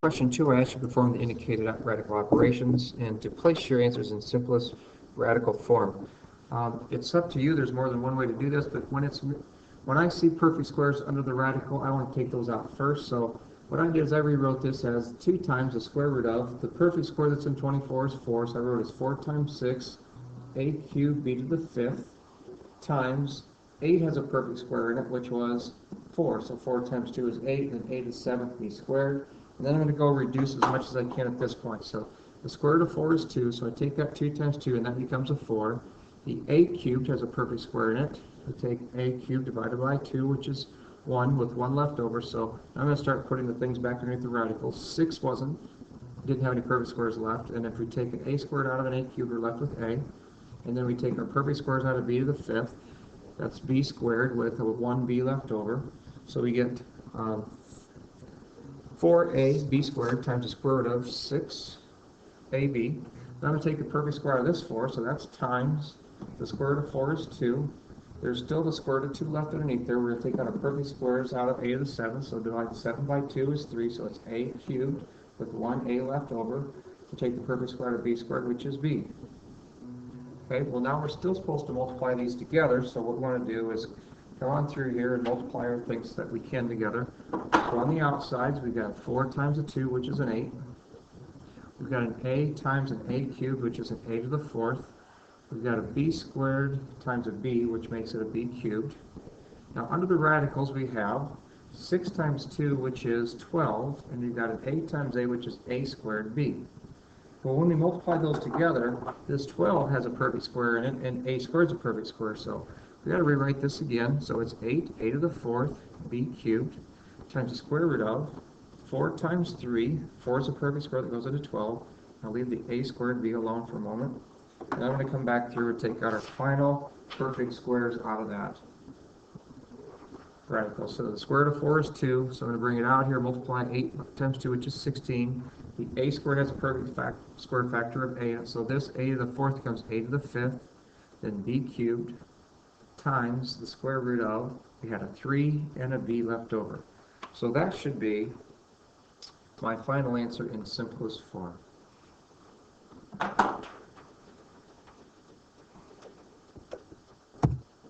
Question 2, I asked you to perform the indicated radical operations and to place your answers in simplest radical form. It's up to you. There's more than one way to do this, but when I see perfect squares under the radical, I want to take those out first. So what I did is I rewrote this as 2 times the square root of the perfect square that's in 24 is 4, so I wrote it as 4 times 6, a cubed b to the 5th, times 8 has a perfect square in it, which was 4. So 4 times 2 is 8, and 8 is 7th b squared. And then I'm going to go reduce as much as I can at this point. So the square root of 4 is 2, so I take that 2 times 2, and that becomes a 4. The a cubed has a perfect square in it. I take a cubed divided by 2, which is 1, with 1 left over. So I'm going to start putting the things back underneath the radicals. 6 didn't have any perfect squares left. And if we take an a squared out of an a cubed, we're left with a. And then we take our perfect squares out of b to the 5th. That's b squared with 1b left over. So we get 4ab squared times the square root of 6ab. Then I'm going to take the perfect square out of this 4, so that's times the square root of 4 is 2. There's still the square root of 2 left underneath there. We're going to take out our perfect squares out of a to the 7th, so divide 7 by 2 is 3, so it's a cubed with 1a left over. To take the perfect square out of b squared, which is b. Okay, well now we're still supposed to multiply these together, so what we want to do is come on through here and multiply our things that we can together. So on the outsides, we've got 4 times a 2, which is an 8. We've got an a times an a cubed, which is an a to the 4th. We've got a b squared times a b, which makes it a b cubed. Now under the radicals, we have 6 times 2, which is 12, and we've got an a times a, which is a squared b. Well, when we multiply those together, this 12 has a perfect square in it, and a squared is a perfect square, so we've got to rewrite this again. So it's 8, a to the 4th, b cubed, times the square root of 4 times 3. 4 is a perfect square that goes into 12. I'll leave the a squared b alone for a moment. And I'm going to come back through and take out our final perfect squares out of that radical. So the square root of 4 is 2, so I'm going to bring it out here, multiply 8 times 2, which is 16. The a squared has a perfect square factor of a, so this a to the 4th becomes a to the 5th, then b cubed times the square root of, we had a 3 and a b left over. So that should be my final answer in simplest form.